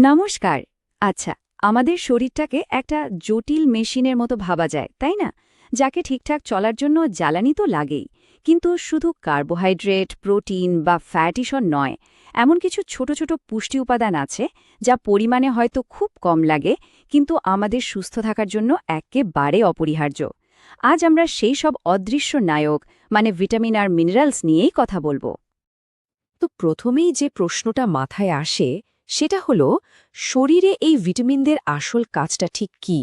নমস্কার। আচ্ছা, আমাদের শরীরটাকে একটা জটিল মেশিনের মতো ভাবা যায়, তাই না? যাকে ঠিকঠাক চলার জন্য জ্বালানি তো লাগেই, কিন্তু শুধু কার্বোহাইড্রেট, প্রোটিন বা ফ্যাটিসন নয়, এমন কিছু ছোট ছোট পুষ্টি উপাদান আছে যা পরিমাণে হয়তো খুব কম লাগে, কিন্তু আমাদের সুস্থ থাকার জন্য একেবারে অপরিহার্য। আজ আমরা সেই সব অদৃশ্য নায়ক মানে ভিটামিন আর মিনারেলস নিয়েই কথা বলবো। তো প্রথমেই যে প্রশ্নটা মাথায় আসে সেটা হলো, শরীরে এই ভিটামিনদের আসল কাজটা ঠিক কি?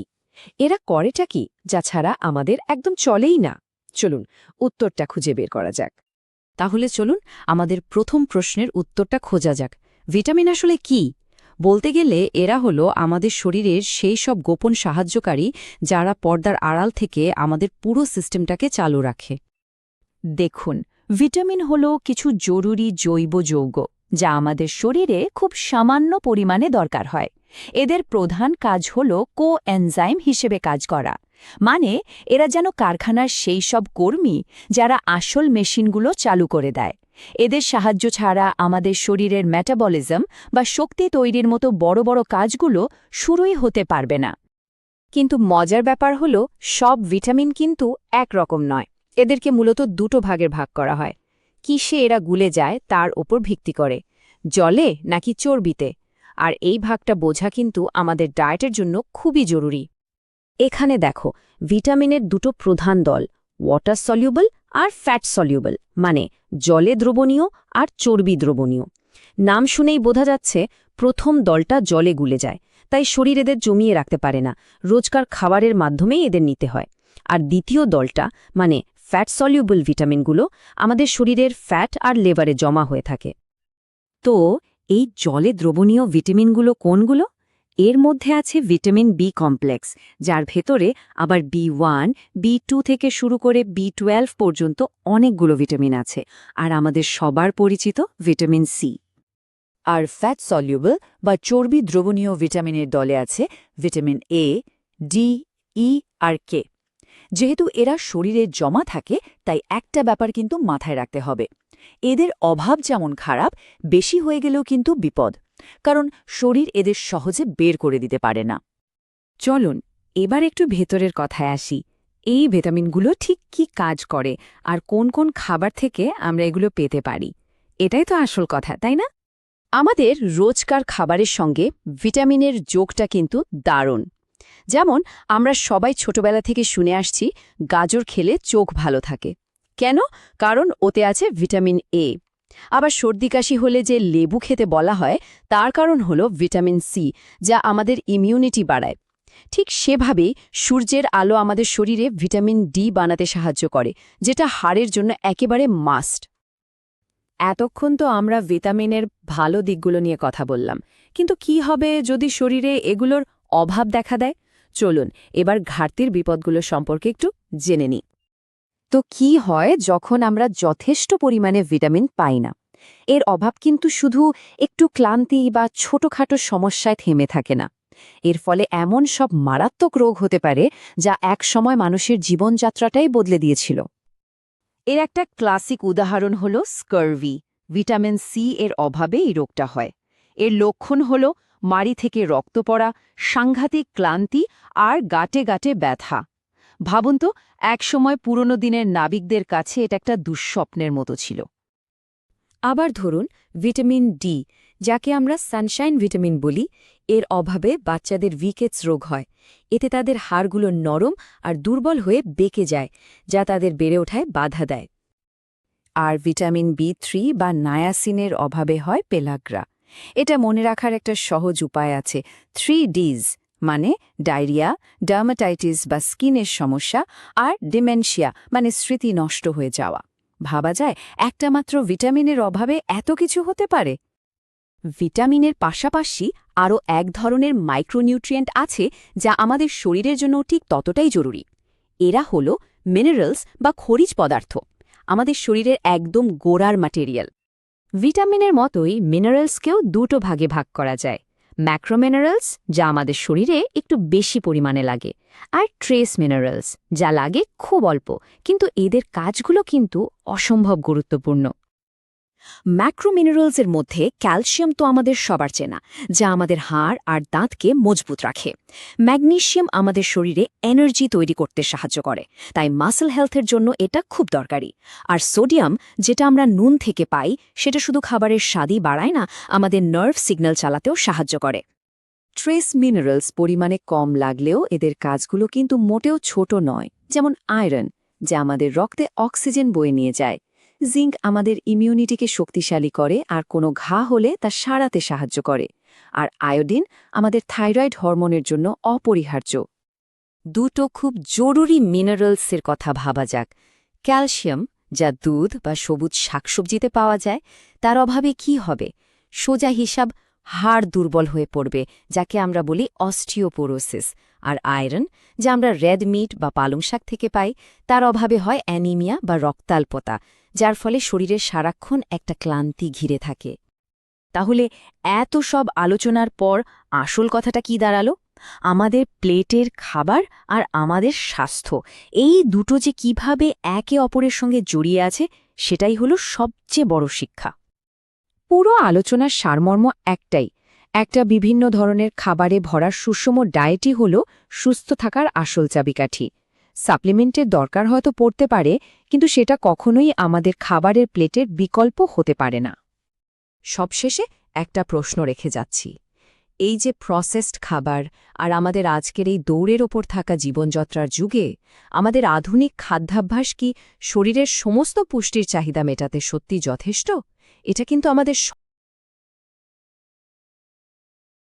এরা করেটা কি যা ছাড়া আমাদের একদম চলেই না? চলুন উত্তরটা খুঁজে বের করা যাক। তাহলে চলুন আমাদের প্রথম প্রশ্নের উত্তরটা খোঁজা যাক। ভিটামিন আসলে কি? বলতে গেলে এরা হলো আমাদের শরীরের সেই সব গোপন সাহায্যকারী যারা পর্দার আড়াল থেকে আমাদের পুরো সিস্টেমটাকে চালু রাখে। দেখুন, ভিটামিন হলো কিছু জরুরি জৈব যৌগ যা আমাদের শরীরে খুব সামান্য পরিমাণে দরকার হয়। এদের প্রধান কাজ হল কোএনজাইম হিসেবে কাজ করা, মানে এরা যেন কারখানার সেই সব কর্মী যারা আসল মেশিনগুলো চালু করে দেয়। এদের সাহায্য ছাড়া আমাদের শরীরের মেটাবলিজম বা শক্তি তৈরির মতো বড় বড় কাজগুলো শুরুই হতে পারবে না। কিন্তু মজার ব্যাপার হল, সব ভিটামিন কিন্তু একরকম নয়। এদেরকে মূলত দুটো ভাগের ভাগ করা হয়। কিসে এরা গুলে যায় তার ওপর ভিত্তি করে, জলে নাকি চর্বিতে। আর এই ভাগটা বোঝা কিন্তু আমাদের ডায়েটের জন্য খুবই জরুরি। এখানে দেখো, ভিটামিনের দুটো প্রধান দল, ওয়াটার সলিউবল আর ফ্যাট সলিউবল, মানে জলে দ্রবণীয় আর চর্বি দ্রবণীয়। নাম শুনেই বোঝা যাচ্ছে প্রথম দলটা জলে গুলে যায়, তাই শরীর এদের জমিয়ে রাখতে পারে না, রোজকার খাবারের মাধ্যমেই এদের নিতে হয়। আর দ্বিতীয় দলটা মানে ফ্যাট সলিউবল ভিটামিনগুলো আমাদের শরীরের ফ্যাট আর লিভারে জমা হয়ে থাকে। তো এই জলে দ্রবণীয় ভিটামিনগুলো কোনগুলো? এর মধ্যে আছে ভিটামিন বি কমপ্লেক্স, যার ভেতরে আবার B1, B2 থেকে শুরু করে B12 পর্যন্ত অনেকগুলো ভিটামিন আছে। আর আমাদের সবার পরিচিত ভিটামিন সি। আর ফ্যাট সলিউবল বা চর্বি দ্রবণীয় ভিটামিনের দলে আছে ভিটামিন এ, ডি, ই আর কে। যেহেতু এরা শরীরে জমা থাকে, তাই একটা ব্যাপার কিন্তু মাথায় রাখতে হবে, এদের অভাব যেমন খারাপ, বেশি হয়ে গেলেও কিন্তু বিপদ, কারণ শরীর এদের সহজে বের করে দিতে পারে না। চলুন এবার একটু ভেতরের কথায় আসি। এই ভিটামিনগুলো ঠিক কি কাজ করে আর কোন কোন খাবার থেকে আমরা এগুলো পেতে পারি, এটাই তো আসল কথা, তাই না? আমাদের রোজকার খাবারের সঙ্গে ভিটামিনের যোগটা কিন্তু দারুণ। যেমন আমরা সবাই ছোটবেলা থেকে শুনে আসছি, গাজর খেলে চোখ ভালো থাকে। কেন? কারণ ওতে আছে ভিটামিন এ। আবার সর্দি কাশি হলে যে লেবু খেতে বলা হয়, তার কারণ হলো ভিটামিন সি, যা আমাদের ইমিউনিটি বাড়ায়। ঠিক সেভাবেই সূর্যের আলো আমাদের শরীরে ভিটামিন ডি বানাতে সাহায্য করে, যেটা হাড়ের জন্য একেবারে মাস্ট। এতক্ষণ তো আমরা ভিটামিনের ভালো দিকগুলো নিয়ে কথা বললাম, কিন্তু কি হবে যদি শরীরে এগুলোর অভাব দেখা দেয়? চলুন এবার ঘাটতির বিপদগুলো সম্পর্কে একটু জেনে নিই। তো কি হয় যখন আমরা যথেষ্ট পরিমাণে ভিটামিন পাই না? এর অভাব কিন্তু শুধু একটু ক্লান্তি বা ছোটখাটো সমস্যায় থেমে থাকে না। এর ফলে এমন সব মারাত্মক রোগ হতে পারে যা একসময় মানুষের জীবনযাত্রাটাই বদলে দিয়েছিল। এর একটা ক্লাসিক উদাহরণ হল স্কারভি। ভিটামিন সি এর অভাবে এই রোগটা হয়। এর লক্ষণ হল মাড়ি থেকে রক্ত পড়া, সাংঘাতিক ক্লান্তি আর গাটে গাটে ব্যথা। ভাবুন তো, একসময় পুরনো দিনের নাবিকদের কাছে এটা একটা দুঃস্বপ্নের মতো ছিল। আবার ধরুন ভিটামিন ডি, যাকে আমরা সানশাইন ভিটামিন বলি, এর অভাবে বাচ্চাদের রিকেটস রোগ হয়। এতে তাদের হাড়গুলো নরম আর দুর্বল হয়ে বেঁকে যায়, যা তাদের বেড়ে ওঠায় বাধা দেয়। আর ভিটামিন বি3 বা নায়াসিনের অভাবে হয় পেলাগ্রা। এটা মনে রাখার একটা সহজ উপায় আছে, 3 Ds, মানে ডায়রিয়া, ডার্মাটাইটিস বা স্কিনের সমস্যা, আর ডিমেনশিয়া মানে স্মৃতি নষ্ট হয়ে যাওয়া। ভাবা যায় একটা মাত্র ভিটামিনের অভাবে এত কিছু হতে পারে। ভিটামিনের পাশাপাশি আরও এক ধরনের মাইক্রোনিউট্রিয়েন্ট আছে যা আমাদের শরীরের জন্য ঠিক ততটাই জরুরি। এরা হল মিনারেলস বা খনিজ পদার্থ, আমাদের শরীরের একদম গোড়ার ম্যাটেরিয়াল। ভিটামিনের মতোই মিনারেলসকেও দুটো ভাগে ভাগ করা যায়, ম্যাক্রোমিনারেলস, যা আমাদের শরীরে একটু বেশি পরিমাণে লাগে, আর ট্রেস মিনারেলস, যা লাগে খুব অল্প, কিন্তু এদের কাজগুলো কিন্তু অসম্ভব গুরুত্বপূর্ণ। ম্যাক্রোমিনারেলসের মধ্যে ক্যালসিয়াম তো আমাদের সবার চেনা, যা আমাদের হাড় আর দাঁতকে মজবুত রাখে। ম্যাগনেসিয়াম আমাদের শরীরে এনার্জি তৈরি করতে সাহায্য করে, তাই মাসল হেলথের জন্য এটা খুব দরকারি। আর সোডিয়াম, যেটা আমরা নুন থেকে পাই, সেটা শুধু খাবারের স্বাদই বাড়ায় না, আমাদের নার্ভ সিগন্যাল চালাতেও সাহায্য করে। ট্রেস মিনারেলস পরিমাণে কম লাগলেও এদের কাজগুলো কিন্তু মোটেও ছোট নয়। যেমন আয়রন, যা আমাদের রক্তে অক্সিজেন বয়ে নিয়ে যায়। জিঙ্ক আমাদের ইমিউনিটিকে শক্তিশালী করে আর কোনো ঘা হলে তা সারাতে সাহায্য করে। আর আয়োডিন আমাদের থাইরয়েড হরমোনের জন্য অপরিহার্য। দুটো খুব জরুরি মিনারেলসের কথা ভাবা যাক। ক্যালসিয়াম, যা দুধ বা সবুজ শাকসবজিতে পাওয়া যায়, তার অভাবে কি হবে? সোজা হিসাব, হাড় দুর্বল হয়ে পড়বে, যাকে আমরা বলি অস্টিওপোরোসিস। আর আয়রন, যা আমরা রেড মিট বা পালং শাক থেকে পাই, তার অভাবে হয় অ্যানিমিয়া বা রক্তাল্পতা, যার ফলে শরীরের সারাক্ষণ একটা ক্লান্তি ঘিরে থাকে। তাহলে এত সব আলোচনার পর আসল কথাটা কি দাঁড়ালো? আমাদের প্লেটের খাবার আর আমাদের স্বাস্থ্য, এই দুটো যে কিভাবে একে অপরের সঙ্গে জড়িয়ে আছে, সেটাই হলো সবচেয়ে বড় শিক্ষা। পুরো আলোচনার সারমর্ম একটাই, একটা বিভিন্ন ধরনের খাবারে ভরা সুষম ডায়েটই হল সুস্থ থাকার আসল চাবিকাঠি। সাপ্লিমেন্টের দরকার হয়তো পড়তে পারে, কিন্তু সেটা কখনোই আমাদের খাবারের প্লেটের বিকল্প হতে পারে না। সবশেষে একটা প্রশ্ন রেখে যাচ্ছি। এই যে প্রসেসড খাবার আর আমাদের আজকের এই দৌড়ের ওপর থাকা জীবনযাত্রার যুগে আমাদের আধুনিক খাদ্যাভ্যাস কি শরীরের সমস্ত পুষ্টির চাহিদা মেটাতে সত্যি যথেষ্ট? এটা কিন্তু আমাদের